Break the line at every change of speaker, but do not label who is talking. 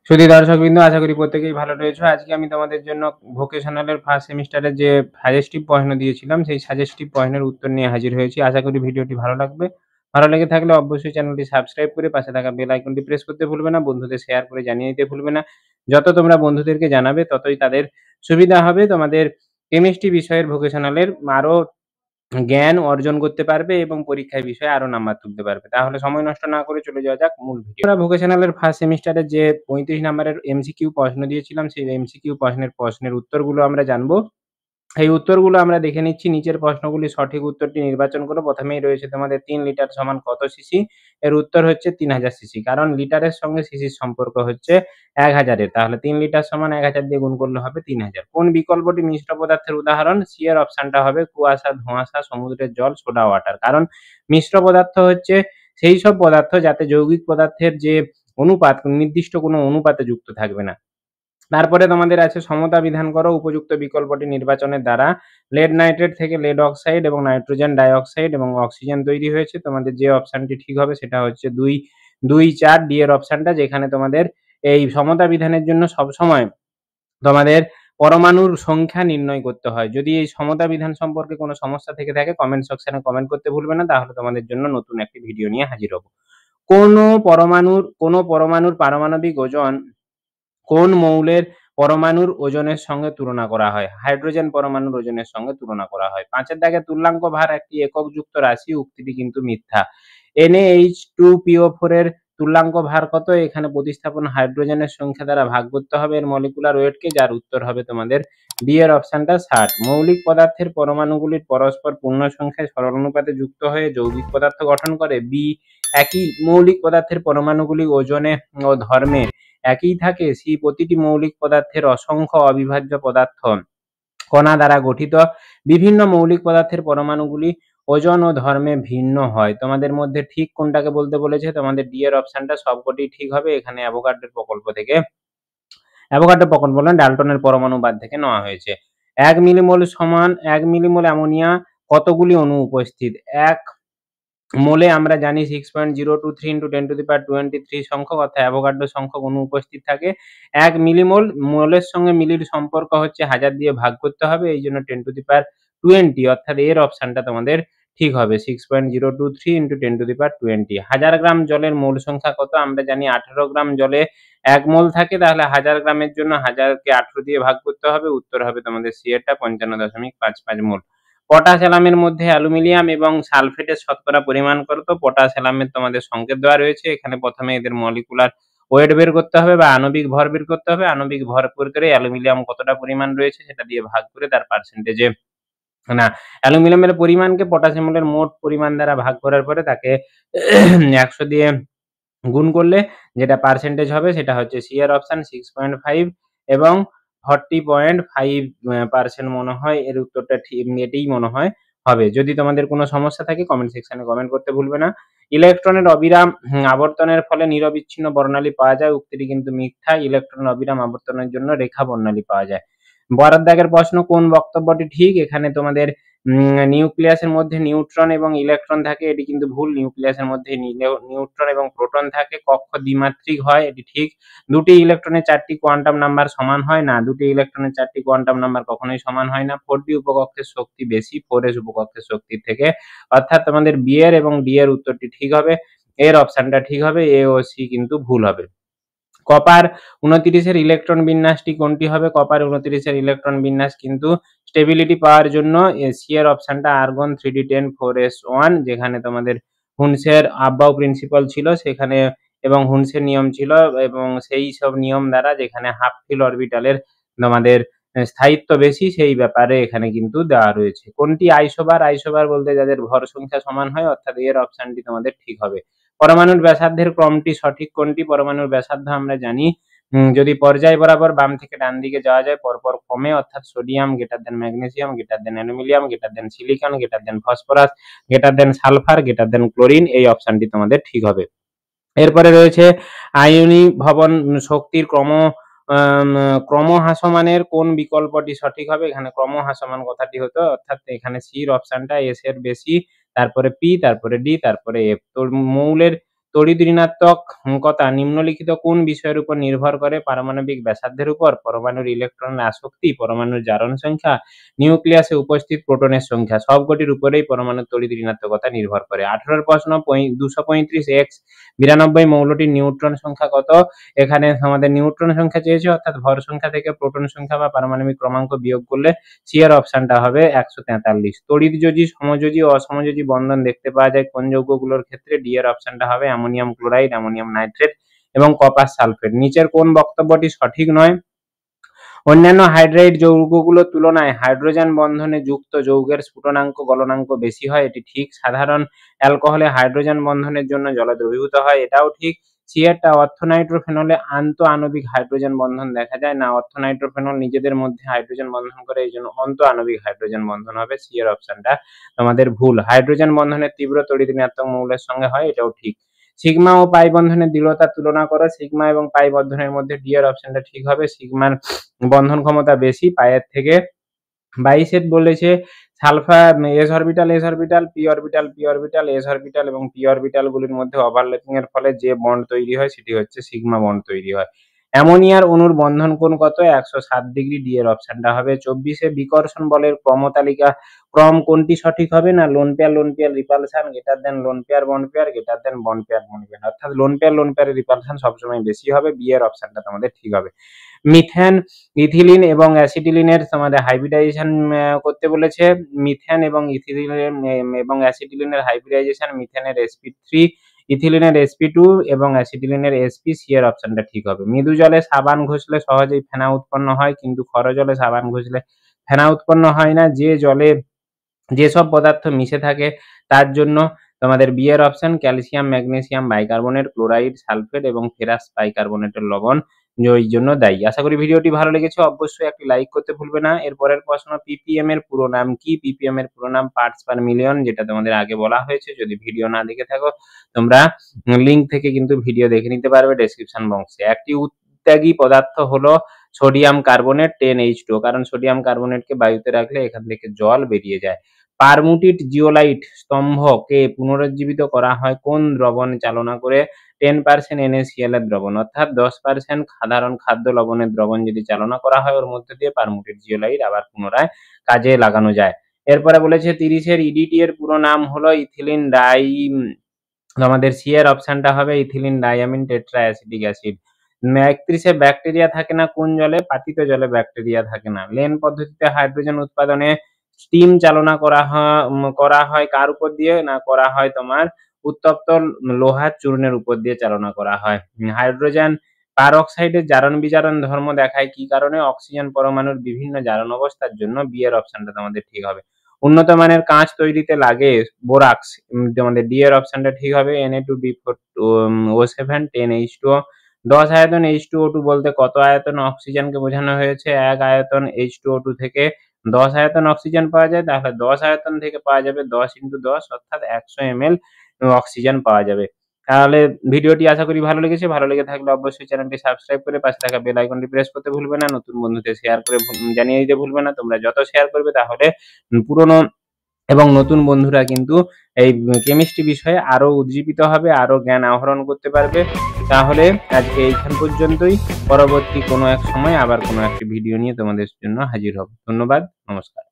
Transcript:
সুধী দর্শকবৃন্দ, আশা করি প্রত্যেকেই ভালো রয়েছো। আজকে আমি তোমাদের জন্য ভোকেশনালের ফার্স্ট সেমিস্টারের যে সাজেস্টিভ প্রশ্ন দিয়েছিলাম, সেই সাজেস্টিভ প্রশ্নের উত্তর নিয়ে হাজির হয়েছি। আশা করি ভিডিওটি ভালো লাগবে। ভালো লেগে থাকলে অবশ্যই চ্যানেলটি সাবস্ক্রাইব করে পাশে থাকা বেল আইকনটি প্রেস করতে ভুলবে না। বন্ধুদের শেয়ার করে জানিয়ে দিতে ভুলবে না। যত তোমরা বন্ধুদেরকে জানাবে ততই তাদের সুবিধা হবে। তোমাদের কেমিস্ট্রি বিষয়ের ভোকেশনালের আরো জ্ঞান অর্জন করতে পারবে এবং পরীক্ষায় বিষয়ে আরো নাম্বার তুলতে পারবে। তাহলে সময় নষ্ট না করে চলে যাওয়া যাক মূল ভিডিও। আমরা ভোকেশনালের ফার্স্ট সেমিস্টারে যে 35 নাম্বারের এমসিকিউ প্রশ্ন দিয়েছিলাম, সেই এমসিকিউ প্রশ্নের উত্তরগুলো আমরা জানবো। এই উত্তরগুলো আমরা দেখে নিচ্ছি। নিচের প্রশ্নগুলি সঠিক উত্তরটি নির্বাচন করো। প্রথমেই রয়েছে তোমাদের ৩ লিটার সমান কত সিসি? এর উত্তর হচ্ছে ৩০০০ সিসি। কারণ লিটারের সঙ্গে সিসির সম্পর্ক হচ্ছে ১০০০ এর। তাহলে ৩ লিটার সমান ১০০০ দিয়ে গুণ করলে হবে ৩০০০। কোন বিকল্পটি মিশ্র পদার্থের উদাহরণ? সি এর অপশনটা হবে কুয়াশা, ধোঁয়াশা, সমুদ্রের জল, সোডা ওয়াটার। কারণ মিশ্র পদার্থ হচ্ছে সেই সব পদার্থ যাতে যৌগিক পদার্থের যে অনুপাত নির্দিষ্ট কোনো অনুপাতে যুক্ত থাকবে না। তারপরে তোমাদের আছে সমতা বিধান করো উপযুক্ত বিকল্পটি নির্বাচনের দ্বারা। লেড নাইট্রেট থেকে লেড অক্সাইড এবং নাইট্রোজেন ডাইঅক্সাইড এবং অক্সিজেন তৈরি হয়েছে। তোমাদের যে অপশনটি ঠিক হবে সেটা হচ্ছে ২, ৪ ডি এর অপশনটা, যেখানে তোমাদের এই সমতা বিধানের জন্য সবসময় তোমাদের পরমাণুর সংখ্যা নির্ণয় করতে হয়। যদি এই সমতা বিধান সম্পর্কে কোনো সমস্যা থেকে থাকে কমেন্ট সেকশনে কমেন্ট করতে ভুলবে না, তাহলে তোমাদের জন্য নতুন একটি ভিডিও নিয়ে হাজির হব। কোনো পরমাণুর পারমাণবিক ওজন কোন মৌলের পরমাণুর ওজনের সঙ্গে তুলনা করা হয়? হাইড্রোজেন পরমাণুর ওজনের সঙ্গে তুলনা করা হয়। ৫ এর দাগে তুল্যাঙ্ক ভার একটি এককযুক্ত রাশি, উক্তিটি কিন্তু মিথ্যা। NaH2PO4 এর তুল্যাঙ্ক ভার কত? এখানে প্রতিস্থাপন হাইড্রোজেনের সংখ্যা দ্বারা ভাগ করতে হবে এর মলিকুলার ওয়েটকে, যার উত্তর হবে তোমাদের ডি এর অপশনটা ৬০। মৌলিক পদার্থের পরমাণুগুলির পরস্পর পূর্ণ সংখ্যায় সরলানুপাতে যুক্ত হয়ে যৌগিক পদার্থ গঠন করে। বি, একই মৌলিক পদার্থের পরমাণুগুলি ওজনে ও ধর্মে একই থাকে। সি, প্রতিটি মৌলিক পদার্থের অসংখ্য অবিভাজ্য পদার্থ কণা দ্বারা গঠিত। বিভিন্ন মৌলিক পদার্থের পরমাণুগুলি ওজন ও ধর্মে ভিন্ন হয়। তোমাদের মধ্যে ঠিক কোনটাকে বলতে বলেছে? তোমাদের ডি এর অপশনটা সবকটি ঠিক হবে। এখানে অ্যাভোগাড্রোর প্রকল্প বলেন ডাল্টনের পরমাণুবাদ থেকে নেওয়া হয়েছে। ১ মিলিমোল সমান ১ মিলিমোল অ্যামোনিয়া কতগুলি অণু উপস্থিত? ১ মোলে আমরা জানি 6.023 × 10⁻23 সংখ্যক, অর্থাৎ অ্যাভোগাড্রো সংখ্যক অণু উপস্থিত থাকে। ১ মিলিমোল, মোলের সঙ্গে মিলির সম্পর্ক হচ্ছে 1000 দিয়ে ভাগ করতে হবে, এই জন্য 10⁻20, অর্থাৎ এর অপশনটা তোমাদের ঠিক হবে 6.023 × 10⁻20। 1000 গ্রাম জলের মোল সংখ্যা কত? আমরা জানি 18 গ্রাম জলে ১ মোল থাকে, তাহলে 1000 গ্রামের জন্য 1000কে 18 দিয়ে ভাগ করতে হবে, উত্তর হবে তোমাদের সি এরটা 55.55 মোল। পটাশ অ্যালামের মধ্যে অ্যালুমিনিয়াম এবং সালফেটের শতকরা পরিমাণ কত? পটাশ অ্যালামের তোমাদের সংকেত দেওয়া রয়েছে। এখানে প্রথমে এদের মলিকুলার ওয়েট বের করতে হবে বা আণবিক ভর বের করতে হবে। আণবিক ভর বের করে অ্যালুমিনিয়াম কতটা পরিমাণ রয়েছে সেটা দিয়ে ভাগ করে তার পার্সেন্টেজে না অ্যালুমিনিয়ামের পরিমাণকে পটাশিয়ামের মোট পরিমাণ দ্বারা ভাগ করার পরে তাকে ১০০ দিয়ে গুণ করলে যেটা পার্সেন্টেজ হবে সেটা হচ্ছে সি এর অপশন 6.5 এবং 40.5% মনে হয় এর উত্তরটা ঠিক, এটাই মনে হয় হবে। যদি তোমাদের কোনো সমস্যা থাকে কমেন্ট সেকশনে কমেন্ট করতে ভুলবে না। ইলেকট্রনের অবিরাম আবর্তনের ফলে নিরবিচ্ছিন্ন বর্ণালী পাওয়া যায়, উক্তিটি কিন্তু মিথ্যা। ইলেকট্রনের অবিরাম আবর্তনের জন্য রেখা বর্ণালী পাওয়া যায়। বরাদ দাগের প্রশ্ন, কোন বক্তব্যটি ঠিক? এখানে তোমাদের নিউক্লিয়াসের মধ্যে নিউট্রন এবং ইলেকট্রন থাকে, এটি কিন্তু ভুল। নিউক্লিয়াসের মধ্যে নিউট্রন এবং প্রোটন থাকে। কক্ষ দ্বিমাত্রিক হয়, এটি ঠিক। দুটি ইলেকট্রনের 4টি কোয়ান্টাম নাম্বার সমান হয় না। দুটি ইলেকট্রনের 4টি কোয়ান্টাম নাম্বার কখনোই সমান হয় না। 4d উপকক্ষের শক্তি বেশি 4s উপকক্ষের শক্তির থেকে, অর্থাৎ তোমাদের বি এর এবং ডি এর উত্তরটি ঠিক হবে। এর অপশনটা ঠিক হবে, এ ও সি কিন্তু ভুল হবে। কপার 29 এর ইলেকট্রন বিন্যাসটি কোনটি হবে? কপার 29 এর ইলেকট্রন বিন্যাস কিন্তু স্টেবিলিটি পাওয়ার জন্য সি এর অপশনটা আর্গন 3d10 4s1, যেখানে তোমাদের হুনসের আব্বাউ প্রিন্সিপাল ছিল সেখানে এবং হুনসের নিয়ম ছিল এবং সেই সব নিয়ম দ্বারা যেখানে হাফ ফিল অরবিটালের তোমাদের স্থায়িত্ব বেশি, সেই ব্যাপারে এখানে কিন্তু দেওয়া রয়েছে। কোনটি আইসোবার? আইসোবার বলতে যাদের ভর সংখ্যা সমান হয়, অর্থাৎ এর অপশনটি তোমাদের ঠিক হবে। পরমাণুর ব্যাসার্ধের ক্রমটি সঠিক কোনটি? পরমাণুর ব্যাসার্ধ আমরা জানি যদি পর্যায় বরাবর বাম থেকে ডান দিকে যাওয়া যায় পরপর ক্রমে, অর্থাৎ sodium greater than magnesium greater than aluminium greater than silicon greater than phosphorus greater than sulphur greater than chlorine, এই অপশনটি তোমাদের ঠিক হবে। এরপরে রয়েছে আয়নীভবন শক্তির ক্রমহ্রাসমানের কোন বিকল্পটি সঠিক হবে? এখানে ক্রমহ্রাসমান কথাটি হতো, অর্থাৎ এখানে সির অপশনটা এস এর বেশি, তারপরে পি, তারপরে ডি, তারপরে এফ। তো মৌলের তড়িৎ ঋণাত্মকতা নিম্নলিখিত কোন বিষয়ের উপর নির্ভর করে? পারমাণবিক ব্যাসার্ধের উপর, পরমাণুর ইলেকট্রনের আসক্তি, পরমাণুর জারণ সংখ্যা, নিউক্লিয়াসে উপস্থিত প্রোটনের সংখ্যা। সবকটির উপরেই পরমাণুর তড়িৎ ঋণাত্মকতা নির্ভর করে। 18 প্রশ্ন 235 92 মৌলটির নিউট্রন সংখ্যা কত? এখানে আমাদের নিউট্রন সংখ্যা চেয়েছে, অর্থাৎ ভর সংখ্যা থেকে প্রোটন সংখ্যা বা পারমাণবিক ক্রমাঙ্ক বিয়োগ করলে সি এর অপশনটা হবে 143। তড়িৎযোজী, সমযোজী ও অসমযোজী বন্ধন দেখতে পাওয়া যায় কোন যৌগগুলোর ক্ষেত্রে? ডি এর অপশনটা হবে অ্যামোনিয়াম ক্লোরাইড, অ্যামোনিয়াম নাইট্রেট এবং কপার সালফেট। নিচের কোন বক্তব্যটি সঠিক নয়? অন্যান্য হাইড্রাইড যৌগগুলোর তুলনায় হাইড্রোজেন বন্ধনে যুক্ত যৌগের স্ফুটনাঙ্ক গলনাঙ্ক বেশি হয়, এটি ঠিক। সাধারণ অ্যালকোহলে হাইড্রোজেন বন্ধনের জন্য জলে দ্রবীভূত হয়, এটাও ঠিক। সি এরটা অর্থোনাইট্রোফেনলে আন্তঃআণবিক হাইড্রোজেন বন্ধন দেখা যায় না, অর্থোনাইট্রোফেনল নিজেদের মধ্যে হাইড্রোজেন বন্ধন করে, এই জন্য অন্তঃআণবিক হাইড্রোজেন বন্ধন হবে। সি এর অপশনটা তোমাদের ভুল। হাইড্রোজেন বন্ধনের তীব্র তড়িৎ ঋণাত্মক মৌলের সঙ্গে হয়, এটাও ঠিক। সিগমা ও পাই বন্ধনের দৃঢ়তার তুলনা করো। সিগমা এবং পাই বন্ধনের মধ্যে ডি এর অপশনটা ঠিক হবে। সিগমার বন্ধন ক্ষমতা বেশি পাইয়ের থেকে। 22 বলেছে sulphur S orbital, P orbital, S orbital এবং পি অরবিটাল গুলির মধ্যে ওভারল্যাপিং এর ফলে যে বন্ড তৈরি হয় সেটি হচ্ছে সিগমা বন্ড তৈরি হয়। অ্যামোনিয়ার অণুর বন্ধন কোণ কত? 107 ডিগ্রি। ডি এর অপশনটা হবে। 24 বিকর্ষণ বলের ক্রম কোনটি সঠিক হবে? না lone pair repulsion, greater than lone pair bond pair, greater than bond pair অর্থাৎ লোন পেয়ারের রিপালশন সবসময় বেশি হবে। বি এর অপশনটা তোমাদের ঠিক হবে। মিথেন, ইথিলিন এবং অ্যাসিটিলিনের তোমাদের হাইব্রিডাইজেশন করতে বলেছে। মিথেন এবং ইথিলিন এবং অ্যাসিটিলিনের হাইব্রিডাইজেশন, মিথেনের sp3, ইথিলিনের sp2 এবং অ্যাসিটিলিনের sp। সি এর অপশনটা ঠিক হবে। মৃদু জলে সাবান ঘষলে সহজেই ফেনা উৎপন্ন হয়, কিন্তু ক্ষার জলে সাবান ঘষলে ফেনা উৎপন্ন হয় না। যে জলে যেসব পদার্থ মিশে থাকে তার জন্য তোমাদের বি এর option calcium, magnesium bicarbonate, chloride, sulphate এবং ফেরাস বাইকার্বনেটের লবণ ওই জন্য দায়ী। আশা করি ভিডিওটি ভালো লেগেছে, অবশ্যই একটি লাইক করতে ভুলবে না। এরপরের প্রশ্ন, পিপিএম এর পুরো নাম কি? পিপিএম এর পুরো নাম পার্টস পার মিলিয়ন, যেটা তোমাদের আগে বলা হয়েছে। যদি ভিডিও না দেখে থাকো তোমরা লিংক থেকে কিন্তু ভিডিও দেখে নিতে পারবে ডেসক্রিপশন বক্সে। একটি উত্যাগী পদার্থ হলো সোডিয়াম কার্বনেট 10H2, কারণ সোডিয়াম কার্বনেটকে বায়ুতে রাখলে এখান থেকে জল বেরিয়ে যায়। পারমুটিট জিওলাইট স্তম্ভকে পুনরুজ্জীবিত করা হয় কোন দ্রবণ চালনা করে? 10% NaCl এর দ্রবণ, অর্থাৎ 10% সাধারণ খাদ্য লবণের দ্রবণ যদি চালনা করা হয় ওর মধ্যে দিয়ে পারমুটিট জিওলাইট আবার পুনরায় কাজে লাগানো যায়। এরপরে বলেছে 30 ইডিটি এর পুরো নাম হলো ইথিলিন ডাই, আমাদের সি এর অপশনটা হবে ethylene diamine tetra acetic acid. 31 bacteria থাকে না কোন জলে? পাতিত জলে ব্যাকটেরিয়া থাকে না। লেন পদ্ধতিতে হাইড্রোজেন উৎপাদনে স্টিম চালনা করা হয় কার উপর দিয়ে? না করা হয় তোমার উত্তপ্ত লোহার চূর্ণের উপর দিয়ে চালনা করা হয়। হাইড্রোজেন পারঅক্সাইডের জারণ বিজারণ ধর্ম দেখায় কি কারণে? অক্সিজেন পরমাণুর বিভিন্ন জারণ অবস্থার জন্য। বি এর অপশনটা তোমাদের ঠিক হবে। উন্নত মানের কাঁচ তৈরিতে লাগে বোরাক্স, তোমাদের ডি এর অপশনটা ঠিক হবে। Na2B4O7 10H2O। 10 আয়তন H2O2 বলতে কত আয়তন অক্সিজেনকে বোঝানো হয়েছে? 1 আয়তন H2O2 থেকে 10 আয়তন অক্সিজেন পাওয়া যায়, তাহলে 10 আয়তন থেকে পাওয়া যাবে 10 × 10 অর্থাৎ 100 ml অক্সিজেন পাওয়া যাবে। তাহলে ভিডিওটি আশা করি ভালো লেগেছে। ভালো লেগে থাকলে অবশ্যই চ্যানেলটি সাবস্ক্রাইব করে পাশে থাকা বেল আইকনটি প্রেস করতে ভুলবে না। নতুন বন্ধুদের শেয়ার করে জানিয়ে দিতে ভুলবে না। তোমরা যত শেয়ার করবে তাহলে পুরনো এবং নতুন বন্ধুরা কিন্তু এই কেমিস্ট্রি বিষয়ে আরো উজ্জীবিত হবে, আরো জ্ঞান আহরণ করতে পারবে। তাহলে আজকে এইখান পর্যন্তই। পরবর্তী কোনো এক সময় আবার কোনো একটি ভিডিও নিয়ে তোমাদের জন্য হাজির হব। ধন্যবাদ, নমস্কার।